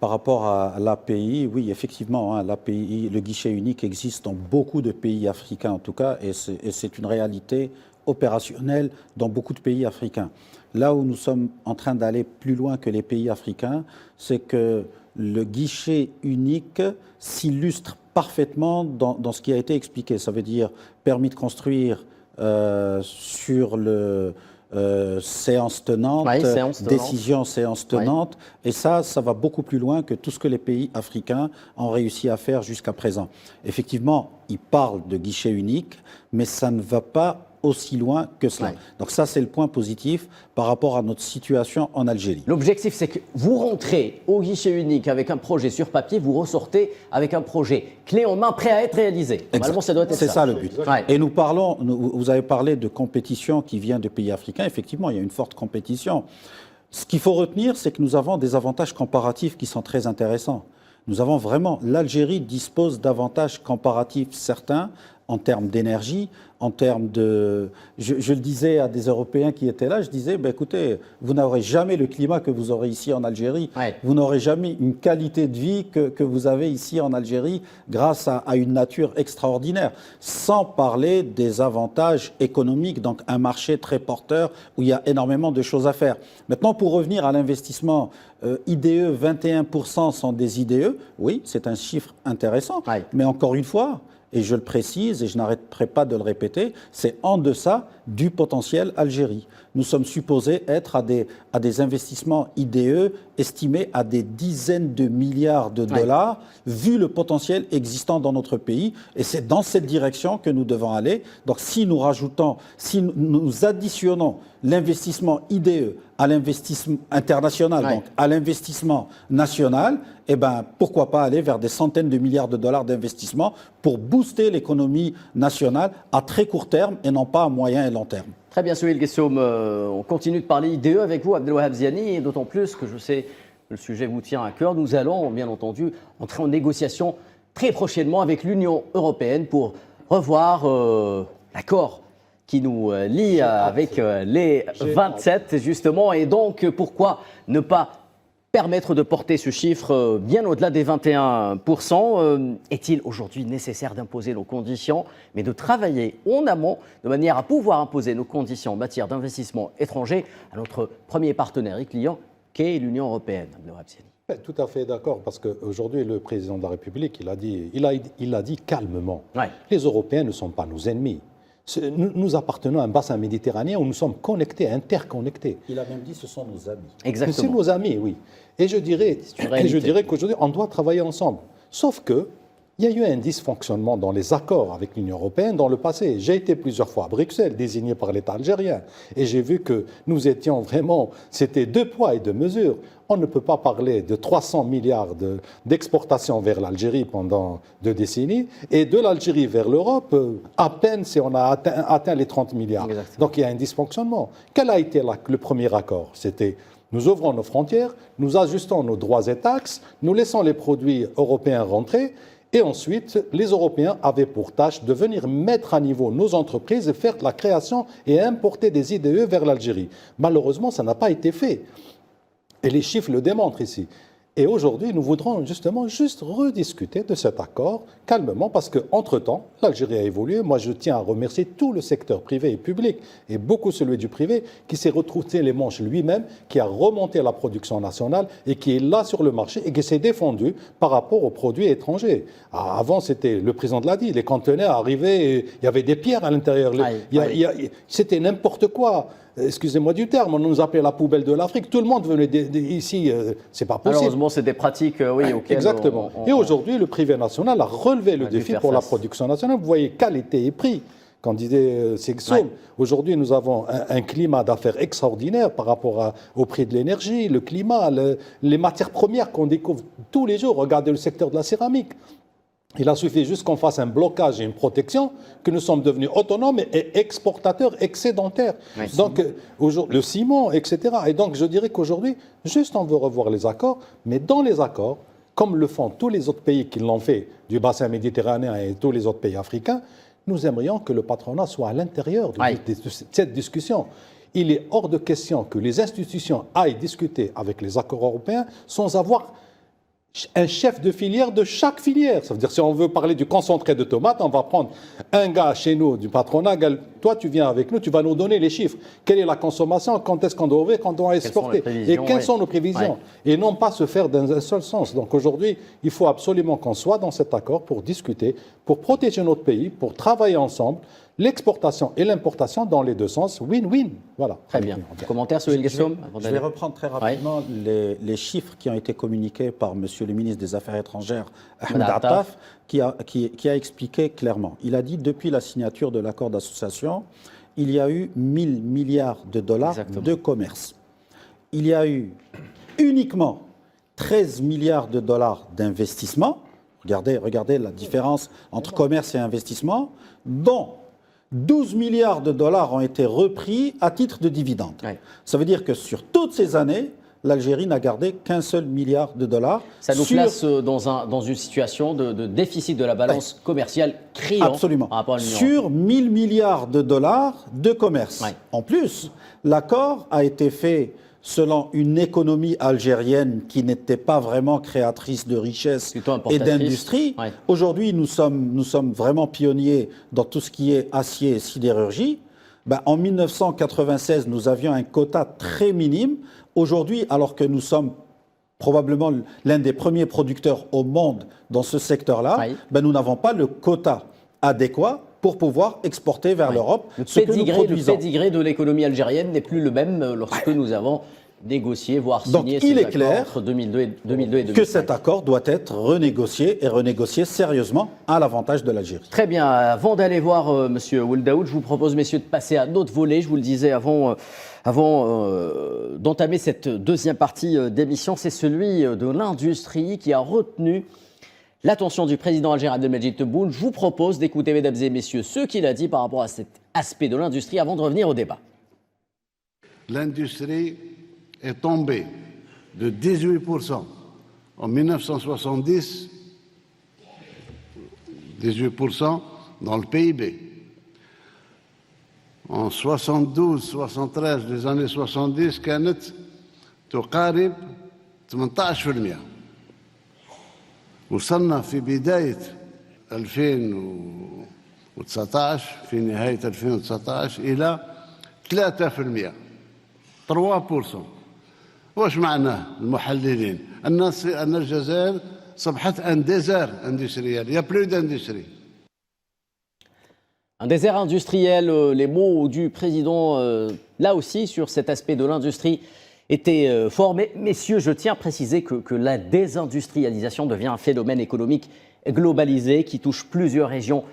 rapport à l'API. Oui, effectivement, l'API, le guichet unique existe dans beaucoup de pays africains en tout cas, et c'est une réalité opérationnelle dans beaucoup de pays africains. Là où nous sommes en train d'aller plus loin que les pays africains, c'est que le guichet unique s'illustre parfaitement dans ce qui a été expliqué. Ça veut dire permis de construire sur le... séance tenante, décision séance tenante, et ça va beaucoup plus loin que tout ce que les pays africains ont réussi à faire jusqu'à présent. Effectivement, ils parlent de guichet unique, mais ça ne va pas aussi loin que cela. Donc ça, c'est le point positif par rapport à notre situation en Algérie. L'objectif, c'est que vous rentrez au guichet unique avec un projet sur papier, vous ressortez avec un projet clé en main prêt à être réalisé. Normalement, ça doit être ça. C'est ça le but. Et vous avez parlé de compétition qui vient de pays africains. Effectivement, il y a une forte compétition. Ce qu'il faut retenir, c'est que nous avons des avantages comparatifs qui sont très intéressants. Nous avons vraiment, l'Algérie dispose d'avantages comparatifs certains en termes d'énergie, en termes de... Je le disais à des Européens qui étaient là, je disais, ben écoutez, vous n'aurez jamais le climat que vous aurez ici en Algérie, vous n'aurez jamais une qualité de vie que vous avez ici en Algérie grâce à une nature extraordinaire, sans parler des avantages économiques, donc un marché très porteur où il y a énormément de choses à faire. Maintenant, pour revenir à l'investissement, IDE, 21% sont des IDE, oui, c'est un chiffre intéressant, mais encore une fois, et je le précise et je n'arrêterai pas de le répéter, c'est en deçà du potentiel Algérie. Nous sommes supposés être à des investissements IDE estimés à des dizaines de milliards de dollars, vu le potentiel existant dans notre pays. Et c'est dans cette direction que nous devons aller. Donc si nous rajoutons, si nous additionnons l'investissement IDE à l'investissement international, donc à l'investissement national, eh ben, pourquoi pas aller vers des centaines de milliards de dollars d'investissement pour booster l'économie nationale à très court terme et non pas à moyen et long terme. Très bien, Souheil Guessoum. On continue de parler IDE avec vous, Abdelwahab Ziani, et d'autant plus que je sais que le sujet vous tient à cœur. Nous allons, bien entendu, entrer en négociation très prochainement avec l'Union européenne pour revoir l'accord qui nous lie avec les 27, justement. Et donc, pourquoi ne pas permettre de porter ce chiffre bien au-delà des 21%. Est-il aujourd'hui nécessaire d'imposer nos conditions, mais de travailler en amont de manière à pouvoir imposer nos conditions en matière d'investissement étranger à notre premier partenaire et client, qu'est l'Union européenne? Tout à fait d'accord, parce qu'aujourd'hui, le président de la République, il a dit calmement, les Européens ne sont pas nos ennemis. Nous appartenons à un bassin méditerranéen où nous sommes connectés, interconnectés. Il a même dit que ce sont nos amis. Exactement. C'est nos amis, oui. Et je dirais qu'aujourd'hui, on doit travailler ensemble. Sauf qu'il y a eu un dysfonctionnement dans les accords avec l'Union européenne dans le passé. J'ai été plusieurs fois à Bruxelles, désigné par l'État algérien. Et j'ai vu que nous étions vraiment... C'était deux poids et deux mesures. On ne peut pas parler de 300 milliards d'exportations vers l'Algérie pendant 2 décennies et de l'Algérie vers l'Europe, à peine si on a atteint les 30 milliards. Exactement. Donc il y a un dysfonctionnement. Quel a été le premier accord? C'était nous ouvrons nos frontières, nous ajustons nos droits et taxes, nous laissons les produits européens rentrer. Et ensuite, les Européens avaient pour tâche de venir mettre à niveau nos entreprises et faire de la création et importer des IDE vers l'Algérie. Malheureusement, ça n'a pas été fait. Et les chiffres le démontrent ici. Et aujourd'hui, nous voudrons justement juste rediscuter de cet accord calmement parce qu'entre-temps, l'Algérie a évolué. Moi, je tiens à remercier tout le secteur privé et public, et beaucoup celui du privé, qui s'est retroussé les manches lui-même, qui a remonté la production nationale et qui est là sur le marché et qui s'est défendu par rapport aux produits étrangers. Avant, c'était, le président l'a dit, les conteneurs arrivaient, il y avait des pierres à l'intérieur. C'était n'importe quoi. Excusez-moi du terme, on nous appelait la poubelle de l'Afrique. Tout le monde venait ici, c'est pas possible. Malheureusement, c'est des pratiques, auxquelles... Exactement. Et aujourd'hui, le privé national a relevé le défi pour la production nationale. Vous voyez, qualité et prix. Quand disait Sexom, aujourd'hui, nous avons un climat d'affaires extraordinaire par rapport au prix de l'énergie, le climat, les matières premières qu'on découvre tous les jours. Regardez le secteur de la céramique. Il a suffi juste qu'on fasse un blocage et une protection, que nous sommes devenus autonomes et exportateurs excédentaires. Donc, le ciment, etc. Et donc, je dirais qu'aujourd'hui, juste on veut revoir les accords, mais dans les accords, comme le font tous les autres pays qui l'ont fait, du bassin méditerranéen et tous les autres pays africains, nous aimerions que le patronat soit à l'intérieur de cette discussion. Il est hors de question que les institutions aillent discuter avec les accords européens sans avoir un chef de filière de chaque filière. Ça veut dire, si on veut parler du concentré de tomates, on va prendre un gars chez nous du patronat, toi tu viens avec nous, tu vas nous donner les chiffres. Quelle est la consommation, quand est-ce qu'on doit ouvrir, quand on doit exporter, et quelles sont nos prévisions. Et non pas se faire dans un seul sens. Donc aujourd'hui, il faut absolument qu'on soit dans cet accord pour discuter, pour protéger notre pays, pour travailler ensemble, l'exportation et l'importation dans les deux sens, win-win. Voilà. Très bien. Commentaire sur Guessoum? Je vais reprendre très rapidement les chiffres qui ont été communiqués par Monsieur le ministre des Affaires étrangères, Ahmed Attaf, qui a expliqué clairement. Il a dit, depuis la signature de l'accord d'association, il y a eu 1000 milliards de dollars de commerce. Il y a eu uniquement 13 milliards de dollars d'investissement. Regardez la différence entre commerce et investissement, dont 12 milliards de dollars ont été repris à titre de dividendes. Ça veut dire que sur toutes ces années, l'Algérie n'a gardé qu'un seul milliard de dollars. Ça nous place dans une situation de déficit de la balance commerciale criant. Absolument. Par rapport à l'Union sur 1000 milliards de dollars de commerce. Ouais. En plus, l'accord a été fait selon une économie algérienne qui n'était pas vraiment créatrice de richesse et d'industrie. Ouais. Aujourd'hui, nous sommes vraiment pionniers dans tout ce qui est acier et sidérurgie. En 1996, nous avions un quota très minime. Aujourd'hui, alors que nous sommes probablement l'un des premiers producteurs au monde dans ce secteur-là, nous n'avons pas le quota adéquat pour pouvoir exporter vers l'Europe ce que nous produisons. Le pédigré de l'économie algérienne n'est plus le même lorsque nous avons négocié, voire signé il est clair entre 2002 et 2005. Que cet accord doit être renégocié sérieusement à l'avantage de l'Algérie. Très bien. Avant d'aller voir Monsieur Ould-Daoud, je vous propose, messieurs, de passer à notre volet. Je vous le disais avant d'entamer cette deuxième partie d'émission, c'est celui de l'industrie qui a retenu l'attention du président algérien Abdelmadjid Tebboune. Je vous propose d'écouter, mesdames et messieurs, ce qu'il a dit par rapport à cet aspect de l'industrie avant de revenir au débat. L'industrie est tombée de 18% en 1970, 18% dans le PIB. En 72, 73, les années 70, كانت تقارب 18%. وصلنا في بداية 2019 في نهاية 2019 إلى 3%. 3%. واش معناه المحللين؟ أن الجزائر صبحت un désert industriel. Il n'y a plus d'industrie. Un désert industriel, les mots du président, là aussi, sur cet aspect de l'industrie, étaient forts. Mais messieurs, je tiens à préciser que la désindustrialisation devient un phénomène économique globalisé qui touche plusieurs régions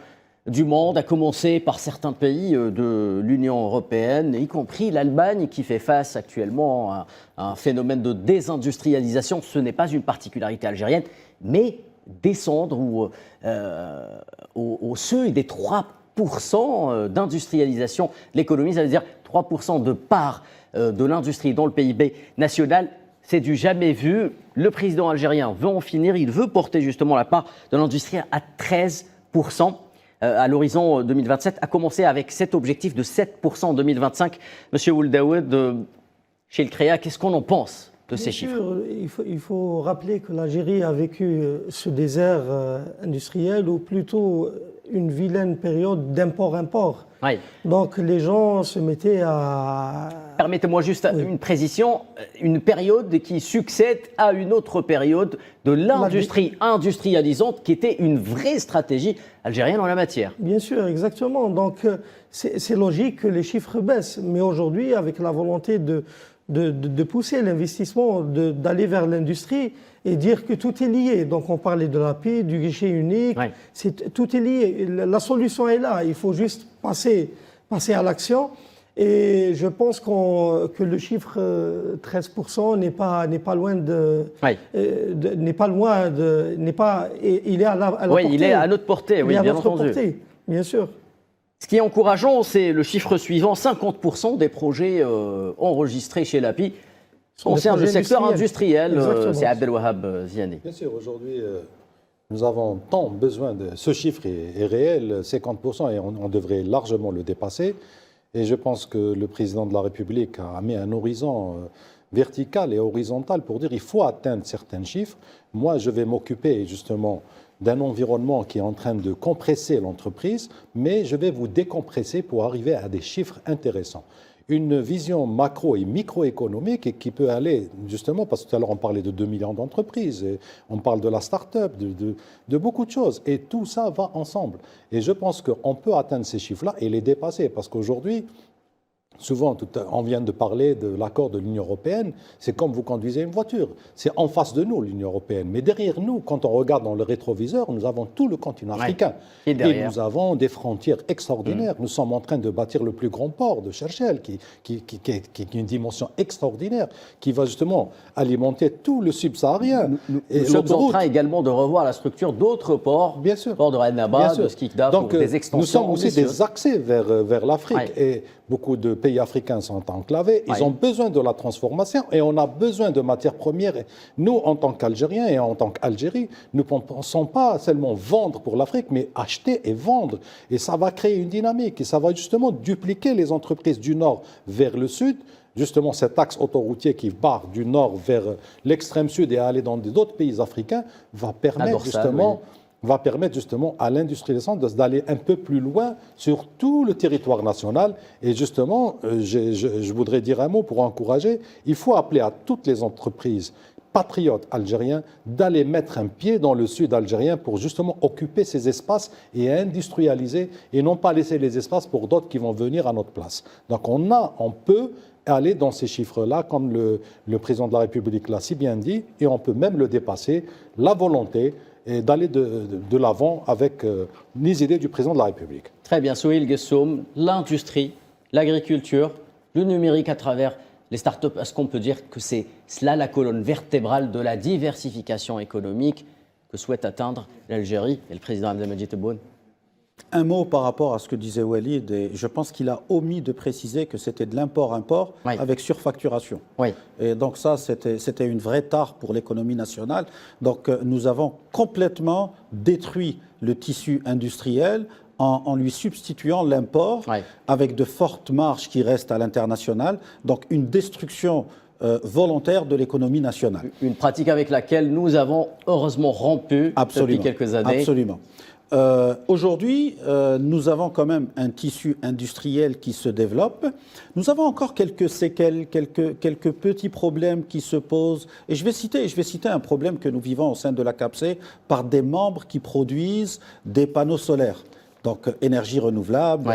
du monde, à commencer par certains pays de l'Union européenne, y compris l'Allemagne, qui fait face actuellement à un phénomène de désindustrialisation. Ce n'est pas une particularité algérienne, mais descendre au seuil des 3% d'industrialisation de l'économie, ça veut dire 3% de part de l'industrie dans le PIB national, c'est du jamais vu. Le président algérien veut en finir, il veut porter justement la part de l'industrie à 13%. À l'horizon 2027, a commencé avec cet objectif de 7% en 2025. Monsieur Ould-Daoud, chez le CREA, qu'est-ce qu'on en pense de ces chiffres? Il faut rappeler que l'Algérie a vécu ce désert industriel, ou plutôt une vilaine période d'import-import. Oui. Donc les gens se mettaient à... Permettez-moi juste une précision, une période qui succède à une autre période de l'industrie industrialisante qui était une vraie stratégie algérienne en la matière. Bien sûr, exactement. Donc c'est logique que les chiffres baissent. Mais aujourd'hui, avec la volonté de pousser l'investissement, d'aller vers l'industrie et dire que tout est lié. Donc on parlait de l'API, du guichet unique, tout est lié. La solution est là, il faut juste passer à l'action. Et je pense que le chiffre 13% n'est pas loin il est à la portée. Il est à notre portée, oui, bien entendu. Portée, bien sûr. Ce qui est encourageant, c'est le chiffre suivant, 50% des projets enregistrés chez l'API concernent le secteur industriel. C'est Abdelwahab Ziani. Bien sûr, aujourd'hui, nous avons tant besoin de... Ce chiffre est réel, 50%, et on devrait largement le dépasser. Et je pense que le président de la République a mis un horizon vertical et horizontal pour dire qu'il faut atteindre certains chiffres. Moi, je vais m'occuper justement d'un environnement qui est en train de compresser l'entreprise, mais je vais vous décompresser pour arriver à des chiffres intéressants. Une vision macro et microéconomique et qui peut aller justement, parce que tout à l'heure on parlait de 2 millions d'entreprises, et on parle de la start-up, de beaucoup de choses, et tout ça va ensemble. Et je pense qu'on peut atteindre ces chiffres-là et les dépasser, parce qu'aujourd'hui, souvent, on vient de parler de l'accord de l'Union européenne, c'est comme vous conduisez une voiture. C'est en face de nous, l'Union européenne. Mais derrière nous, quand on regarde dans le rétroviseur, nous avons tout le continent africain. Et nous avons des frontières extraordinaires. Nous sommes en train de bâtir le plus grand port de Cherchell, qui est une dimension extraordinaire, qui va justement alimenter tout le subsaharien. Nous sommes en train également de revoir la structure d'autres ports, bien sûr, port de Annaba, de Skikda, pour des extensions. Nous sommes aussi des accès vers l'Afrique. Et beaucoup de pays africains sont enclavés. Ils ont besoin de la transformation et on a besoin de matières premières. Et nous, en tant qu'Algériens et en tant qu'Algérie, nous ne pensons pas seulement vendre pour l'Afrique, mais acheter et vendre. Et ça va créer une dynamique et ça va justement dupliquer les entreprises du nord vers le sud. Justement, cet axe autoroutier qui part du nord vers l'extrême sud et aller dans d'autres pays africains va permettre justement à l'industrialisation d'aller un peu plus loin sur tout le territoire national. Et justement, je voudrais dire un mot pour encourager, il faut appeler à toutes les entreprises patriotes algériens d'aller mettre un pied dans le sud algérien pour justement occuper ces espaces et industrialiser et non pas laisser les espaces pour d'autres qui vont venir à notre place. Donc on peut aller dans ces chiffres-là, comme le président de la République l'a si bien dit, et on peut même le dépasser, la volonté et d'aller de l'avant avec les idées du président de la République. Très bien, Souheil Guessoum, l'industrie, l'agriculture, le numérique à travers les startups, est-ce qu'on peut dire que c'est cela la colonne vertébrale de la diversification économique que souhaite atteindre l'Algérie et le président Abdelmadjid Tebboune? Un mot par rapport à ce que disait Walid, et je pense qu'il a omis de préciser que c'était de l'import-import avec surfacturation. Et donc ça, c'était une vraie tare pour l'économie nationale. Donc nous avons complètement détruit le tissu industriel en lui substituant l'import avec de fortes marges qui restent à l'international. Donc une destruction volontaire de l'économie nationale. Une pratique avec laquelle nous avons heureusement rompu depuis quelques années. Absolument. Aujourd'hui, nous avons quand même un tissu industriel qui se développe. Nous avons encore quelques séquelles, quelques petits problèmes qui se posent. Et je vais citer un problème que nous vivons au sein de la CAPSE par des membres qui produisent des panneaux solaires. Donc, énergie renouvelable,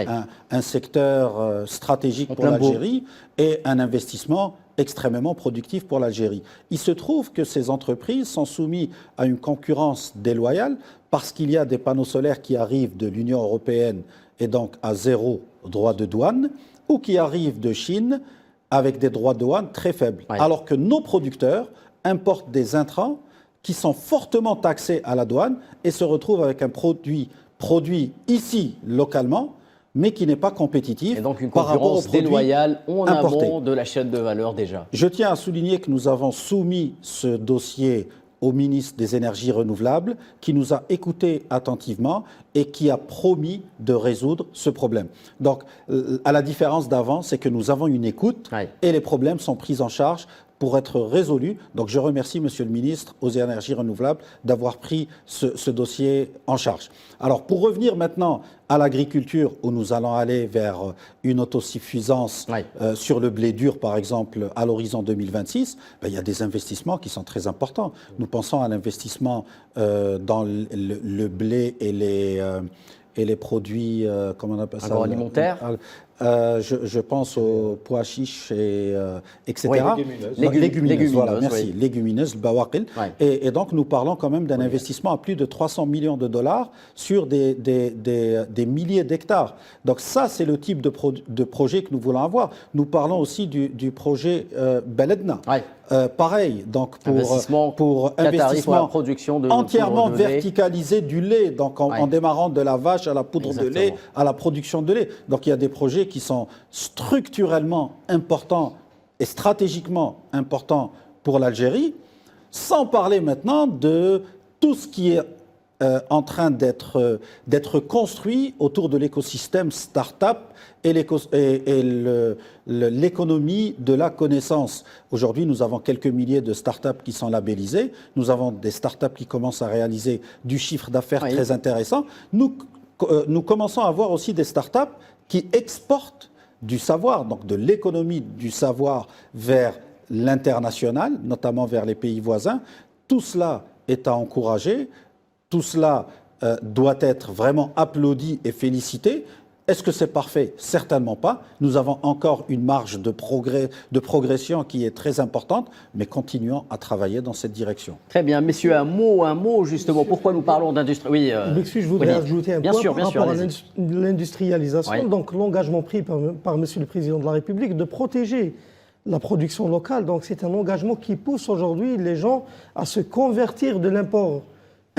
un secteur stratégique pour l'Algérie et un investissement extrêmement productif pour l'Algérie. Il se trouve que ces entreprises sont soumises à une concurrence déloyale parce qu'il y a des panneaux solaires qui arrivent de l'Union européenne et donc à zéro droit de douane, ou qui arrivent de Chine avec des droits de douane très faibles. Alors que nos producteurs importent des intrants qui sont fortement taxés à la douane et se retrouvent avec un produit ici localement, mais qui n'est pas compétitif. Et donc une par rapport aux concurrence déloyale en importés. amont de la chaîne de valeur déjà. Je tiens à souligner que nous avons soumis ce dossier au ministre des Énergies renouvelables, qui nous a écoutés attentivement et qui a promis de résoudre ce problème. Donc, à la différence d'avant, c'est que nous avons une écoute et les problèmes sont pris en charge pour être résolus. Donc, je remercie Monsieur le ministre aux Énergies renouvelables d'avoir pris ce dossier en charge. Alors, pour revenir maintenant à l'agriculture, où nous allons aller vers une autosuffisance sur le blé dur, par exemple, à l'horizon 2026, il y a des investissements qui sont très importants. Nous pensons à l'investissement dans le blé et les produits, comment on appelle ça, agroalimentaires. Je pense aux pois chiches etc. Légumineuses. Voilà, merci. Légumineuses, le bawaqil. Et donc, nous parlons quand même d'un investissement à plus de 300 millions de dollars sur des milliers d'hectares. Donc ça, c'est le type de projet que nous voulons avoir. Nous parlons aussi du projet Beledna. Pareil, donc pour investissement production entièrement verticalisé du lait, donc en démarrant de la vache à la poudre de lait, à la production de lait. Donc il y a des projets qui sont structurellement importants et stratégiquement importants pour l'Algérie, sans parler maintenant de tout ce qui est en train d'être construit autour de l'écosystème start-up et l'économie de la connaissance. Aujourd'hui, nous avons quelques milliers de start-up qui sont labellisées. Nous avons des start-up qui commencent à réaliser du chiffre d'affaires très intéressant. Nous commençons à voir aussi des start-up qui exportent du savoir, donc de l'économie du savoir vers l'international, notamment vers les pays voisins. Tout cela est à encourager. Tout cela doit être vraiment applaudi et félicité. Est-ce que c'est parfait? Certainement pas. Nous avons encore une marge de progression qui est très importante, mais continuons à travailler dans cette direction. Très bien. Messieurs, un mot justement. Pourquoi nous parlons d'industrie? Oui, je voudrais ajouter un point par rapport à l'industrialisation. Oui. Donc l'engagement pris par Monsieur le Président de la République de protéger la production locale. Donc c'est un engagement qui pousse aujourd'hui les gens à se convertir de l'import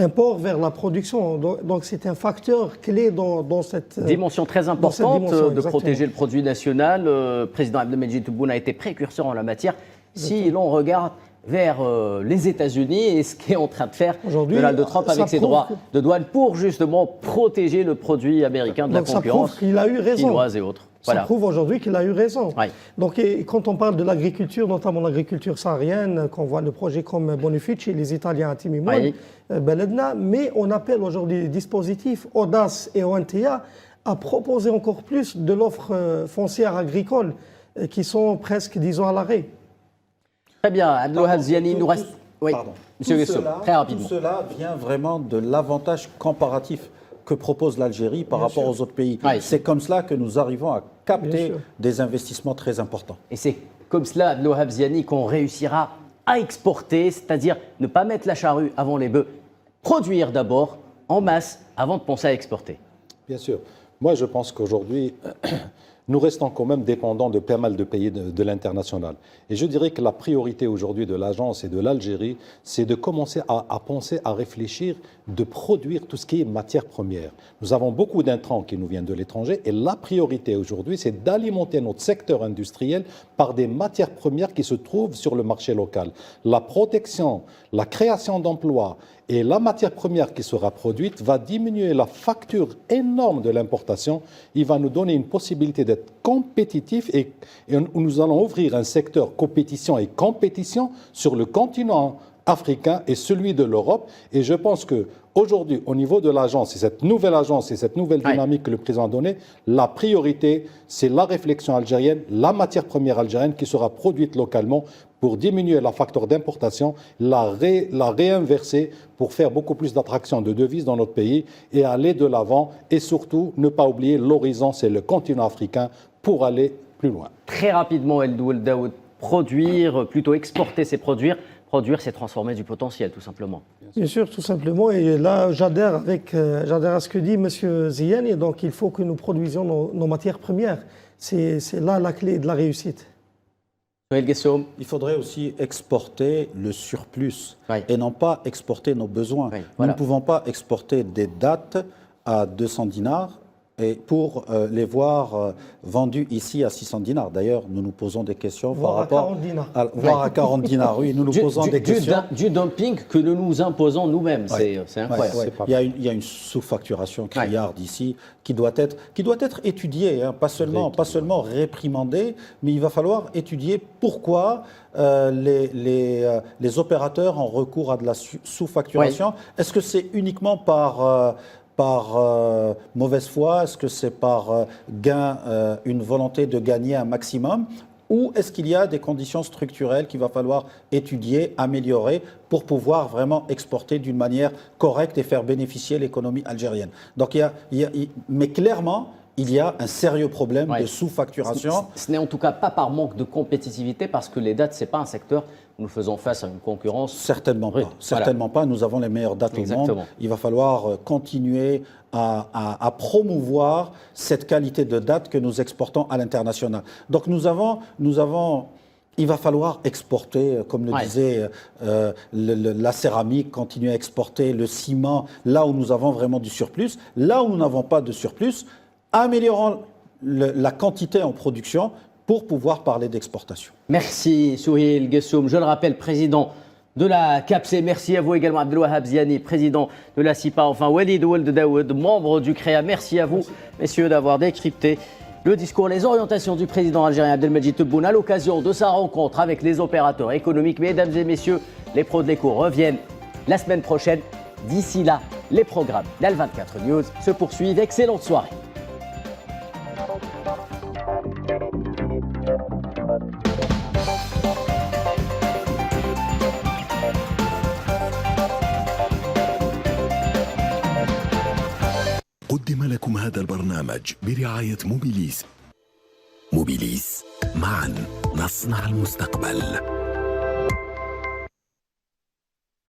import vers la production. Donc c'est un facteur clé dans cette dimension très importante de exactement. protéger le produit national. Le président Abdelmadjid Tebboune a été précurseur en la matière. Si l'on regarde vers les États-Unis et ce qu'est en train de faire Donald Trump avec ses droits de douane pour justement protéger le produit américain de la concurrence chinoise et autres. Ça prouve aujourd'hui qu'il a eu raison. Oui. Donc, quand on parle de l'agriculture, notamment l'agriculture saharienne, qu'on voit le projet comme Bonifici, les Italiens à Timimoun, Beledna, mais on appelle aujourd'hui les dispositifs Audace et ONTA à proposer encore plus de l'offre foncière agricole qui sont presque, disons, à l'arrêt. Très bien, Abdelwahab Ziani, il nous reste... Oui, Monsieur Guessou, très rapidement. Tout cela vient vraiment de l'avantage comparatif que propose l'Algérie par rapport aux autres pays. C'est comme cela que nous arrivons à capter des investissements très importants. Et c'est comme cela, Abdelwahab Ziani, qu'on réussira à exporter, c'est-à-dire ne pas mettre la charrue avant les bœufs, produire d'abord en masse avant de penser à exporter. Bien sûr. Moi, je pense qu'aujourd'hui, nous restons quand même dépendants de pas mal de pays de l'international. Et je dirais que la priorité aujourd'hui de l'agence et de l'Algérie, c'est de commencer à penser, à réfléchir, de produire tout ce qui est matière première. Nous avons beaucoup d'intrants qui nous viennent de l'étranger et la priorité aujourd'hui, c'est d'alimenter notre secteur industriel par des matières premières qui se trouvent sur le marché local. La protection, la création d'emplois et la matière première qui sera produite va diminuer la facture énorme de l'importation. Il va nous donner une possibilité d'être compétitifs et nous allons ouvrir un secteur compétition et compétition sur le continent africain et celui de l'Europe. Et je pense qu'aujourd'hui, au niveau de l'agence, et cette nouvelle agence et cette nouvelle dynamique que le président a donnée, la priorité, c'est la réflexion algérienne, la matière première algérienne qui sera produite localement pour diminuer la facture d'importation, la réinverser pour faire beaucoup plus d'attraction de devises dans notre pays et aller de l'avant. Et surtout, ne pas oublier l'horizon, c'est le continent africain pour aller plus loin. Très rapidement, Eldoul Daoud, produire, plutôt exporter, c'est produire. Produire, c'est transformer du potentiel, tout simplement. Bien sûr, tout simplement. Et là, j'adhère à ce que dit M. Ziani. Donc, il faut que nous produisions nos matières premières. C'est là la clé de la réussite. Il faudrait aussi exporter le surplus et non pas exporter nos besoins. Nous ne pouvons pas exporter des dattes à 200 dinars et pour les voir vendus ici à 600 dinars. D'ailleurs, nous nous posons des questions par rapport à 40 dinars. Voire à 40 dinars, oui. Nous nous posons des questions. Du dumping que nous nous imposons nous-mêmes. C'est incroyable. Il y a une sous-facturation criarde ici qui doit être étudiée, hein, pas seulement réprimandée, mais il va falloir étudier pourquoi les opérateurs ont recours à de la sous-facturation. Est-ce que c'est uniquement par mauvaise foi? Est-ce que c'est par une volonté de gagner un maximum? Ou est-ce qu'il y a des conditions structurelles qu'il va falloir étudier, améliorer pour pouvoir vraiment exporter d'une manière correcte et faire bénéficier l'économie algérienne? Donc, mais clairement, il y a un sérieux problème de sous-facturation. Ce n'est en tout cas pas par manque de compétitivité, parce que les dates, ce n'est pas un secteur où nous faisons face à une concurrence. Certainement pas. Certainement pas. Nous avons les meilleures dates au monde. Il va falloir continuer à promouvoir cette qualité de dates que nous exportons à l'international. Donc il va falloir exporter, comme le disait la céramique, continuer à exporter le ciment, là où nous avons vraiment du surplus. Là où nous n'avons pas de surplus, améliorons la quantité en production pour pouvoir parler d'exportation. Merci Souheil Guessoum, je le rappelle, président de la CAPSE. Merci à vous également, Abdelwahab Ziani, président de la CIPA. Enfin, Walid Ould Daoud, membre du CREA. Merci à vous, messieurs, d'avoir décrypté le discours, les orientations du président algérien Abdelmadjid Tebboune à l'occasion de sa rencontre avec les opérateurs économiques. Mesdames et messieurs, les pros de l'écho reviennent la semaine prochaine. D'ici là, les programmes d'Al24 News se poursuivent. Excellente soirée. قدم لكم هذا البرنامج برعاية موبيليس. موبيليس، معا نصنع المستقبل.